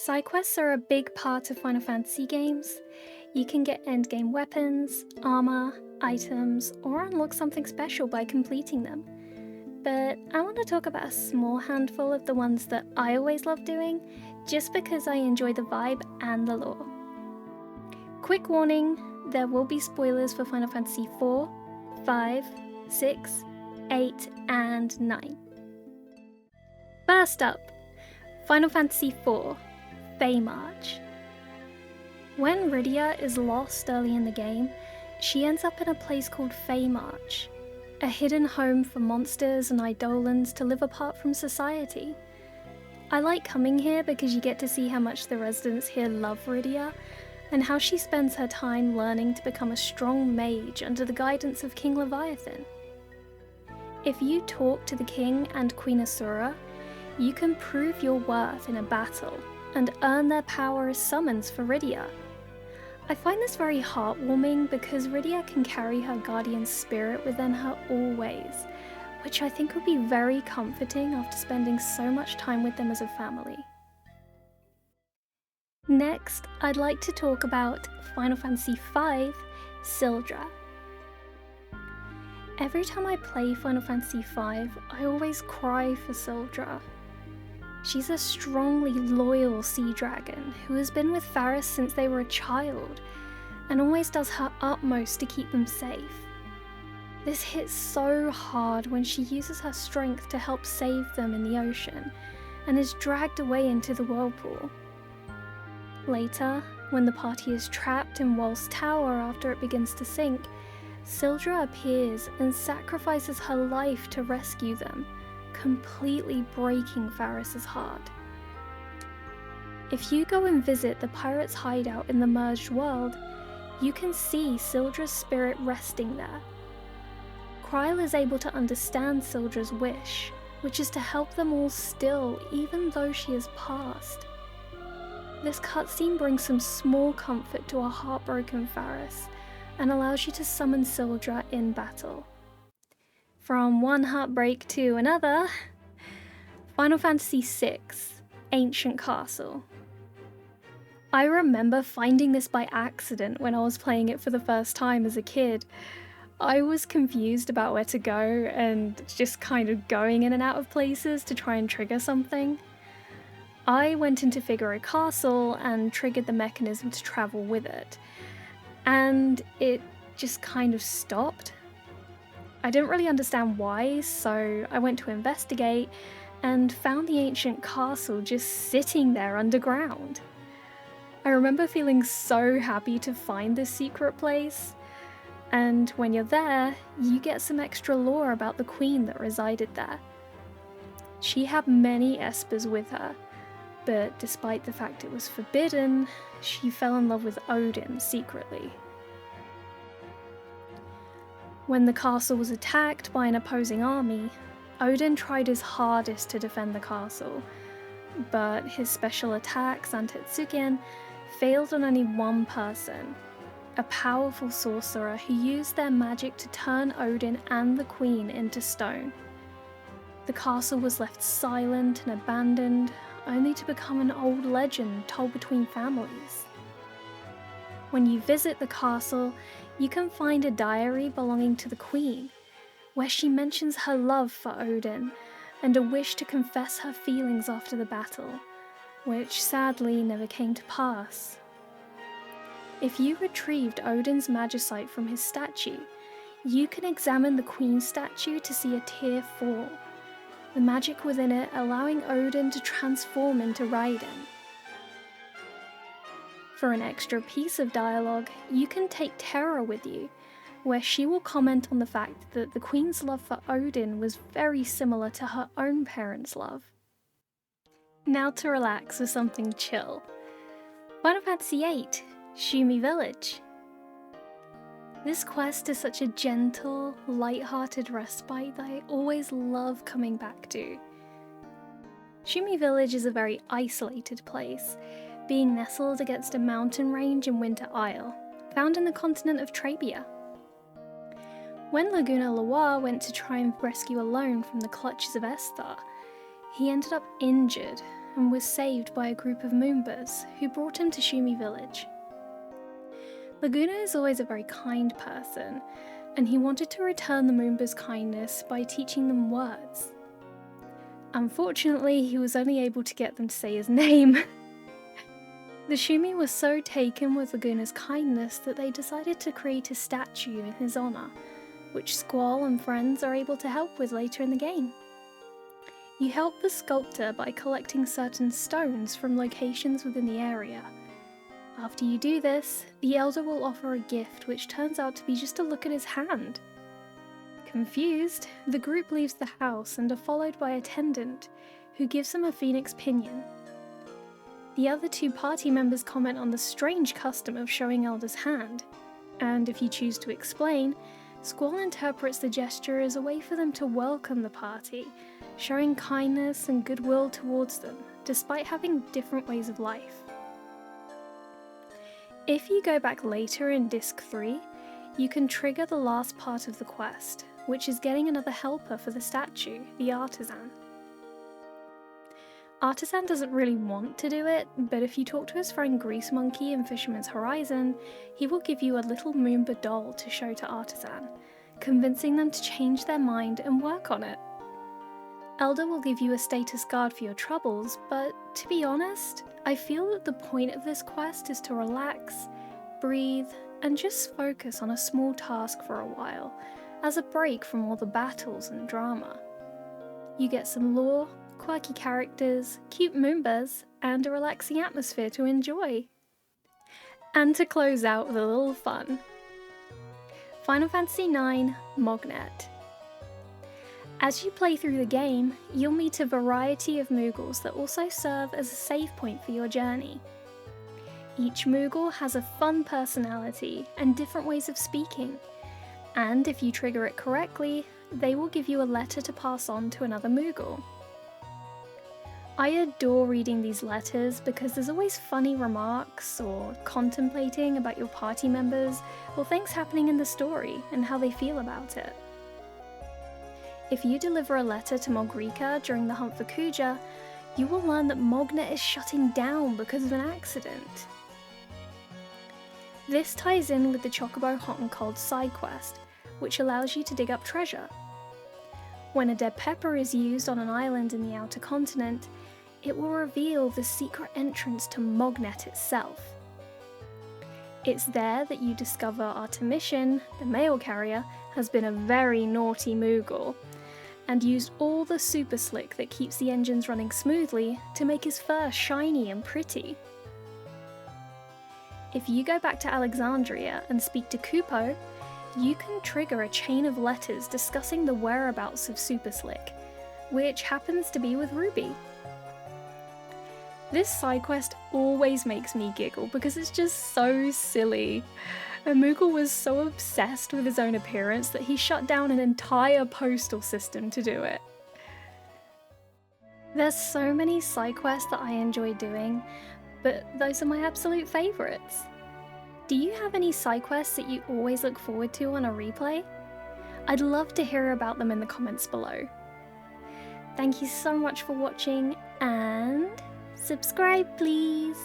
Sidequests are a big part of Final Fantasy games. You can get endgame weapons, armor, items, or unlock something special by completing them. But I want to talk about a small handful of the ones that I always love doing, just because I enjoy the vibe and the lore. Quick warning, there will be spoilers for Final Fantasy 4, 5, 6, 8, and 9. First up, Final Fantasy 4, Fae March. When Rydia is lost early in the game, she ends up in a place called Fae March, a hidden home for monsters and eidolons to live apart from society. I like coming here because you get to see how much the residents here love Rydia, and how she spends her time learning to become a strong mage under the guidance of King Leviathan. If you talk to the King and Queen Asura, you can prove your worth in a battle and earn their power as summons for Rydia. I find this very heartwarming because Rydia can carry her guardian spirit within her always, which I think would be very comforting after spending so much time with them as a family. Next, I'd like to talk about Final Fantasy V, Sildra. Every time I play Final Fantasy V, I always cry for Sildra. She's a strongly loyal sea dragon who has been with Faris since they were a child, and always does her utmost to keep them safe. This hits so hard when she uses her strength to help save them in the ocean, and is dragged away into the whirlpool. Later, when the party is trapped in Wal's tower after it begins to sink, Sildra appears and sacrifices her life to rescue them, completely breaking Faris's heart. If you go and visit the pirates' hideout in the merged world, you can see Sildra's spirit resting there. Kryl is able to understand Sildra's wish, which is to help them all still, even though she has passed. This cutscene brings some small comfort to a heartbroken Faris, and allows you to summon Sildra in battle. From one heartbreak to another, Final Fantasy VI, Ancient Castle. I remember finding this by accident when I was playing it for the first time as a kid. I was confused about where to go and just kind of going in and out of places to try and trigger something. I went into Figaro Castle and triggered the mechanism to travel with it, and it just kind of stopped. I didn't really understand why, so I went to investigate and found the ancient castle just sitting there underground. I remember feeling so happy to find this secret place, and when you're there, you get some extra lore about the queen that resided there. She had many espers with her, but despite the fact it was forbidden, she fell in love with Odin secretly. When the castle was attacked by an opposing army, Odin tried his hardest to defend the castle, but his special attacks, Antetsuken, failed on only one person, a powerful sorcerer who used their magic to turn Odin and the queen into stone. The castle was left silent and abandoned, only to become an old legend told between families. When you visit the castle, you can find a diary belonging to the queen, where she mentions her love for Odin and a wish to confess her feelings after the battle, which sadly never came to pass. If you retrieved Odin's magicite from his statue, you can examine the queen's statue to see a tear fall, the magic within it allowing Odin to transform into Raiden. For an extra piece of dialogue, you can take Terra with you, where she will comment on the fact that the queen's love for Odin was very similar to her own parents' love. Now to relax with something chill. Final Fantasy VIII, Shumi Village. This quest is such a gentle, light-hearted respite that I always love coming back to. Shumi Village is a very isolated place, being nestled against a mountain range in Winter Isle, found in the continent of Trabia. When Laguna Loire went to try and rescue Alone from the clutches of Esthar, he ended up injured and was saved by a group of Moombas who brought him to Shumi village. Laguna is always a very kind person, and he wanted to return the Moombas' kindness by teaching them words. Unfortunately, he was only able to get them to say his name. The Shumi were so taken with Laguna's kindness that they decided to create a statue in his honour, which Squall and friends are able to help with later in the game. You help the sculptor by collecting certain stones from locations within the area. After you do this, the elder will offer a gift which turns out to be just a look at his hand. Confused, the group leaves the house and are followed by an attendant, who gives them a phoenix pinion. The other two party members comment on the strange custom of showing Elder's hand, and if you choose to explain, Squall interprets the gesture as a way for them to welcome the party, showing kindness and goodwill towards them, despite having different ways of life. If you go back later in Disc 3, you can trigger the last part of the quest, which is getting another helper for the statue, the Artisan. Artisan doesn't really want to do it, but if you talk to his friend Grease Monkey in Fisherman's Horizon, he will give you a little Moomba doll to show to Artisan, convincing them to change their mind and work on it. Elder will give you a status guard for your troubles, but to be honest, I feel that the point of this quest is to relax, breathe, and just focus on a small task for a while, as a break from all the battles and drama. You get some lore, quirky characters, cute Moombas, and a relaxing atmosphere to enjoy. And to close out with a little fun, Final Fantasy IX Mognet. As you play through the game, you'll meet a variety of Moogles that also serve as a save point for your journey. Each Moogle has a fun personality and different ways of speaking, and if you trigger it correctly, they will give you a letter to pass on to another Moogle. I adore reading these letters because there's always funny remarks or contemplating about your party members or things happening in the story and how they feel about it. If you deliver a letter to Mogrika during the hunt for Kuja, you will learn that Mognet is shutting down because of an accident. This ties in with the Chocobo Hot and Cold Sidequest, which allows you to dig up treasure. When a dead pepper is used on an island in the outer continent, it will reveal the secret entrance to Mognet itself. It's there that you discover Artemishan, the mail carrier, has been a very naughty Moogle, and used all the super slick that keeps the engines running smoothly to make his fur shiny and pretty. If you go back to Alexandria and speak to Kupo, you can trigger a chain of letters discussing the whereabouts of Super Slick, which happens to be with Ruby. This side quest always makes me giggle because it's just so silly. Moogle was so obsessed with his own appearance that he shut down an entire postal system to do it. There's so many side quests that I enjoy doing, but those are my absolute favourites. Do you have any side quests that you always look forward to on a replay? I'd love to hear about them in the comments below. Thank you so much for watching, and subscribe please!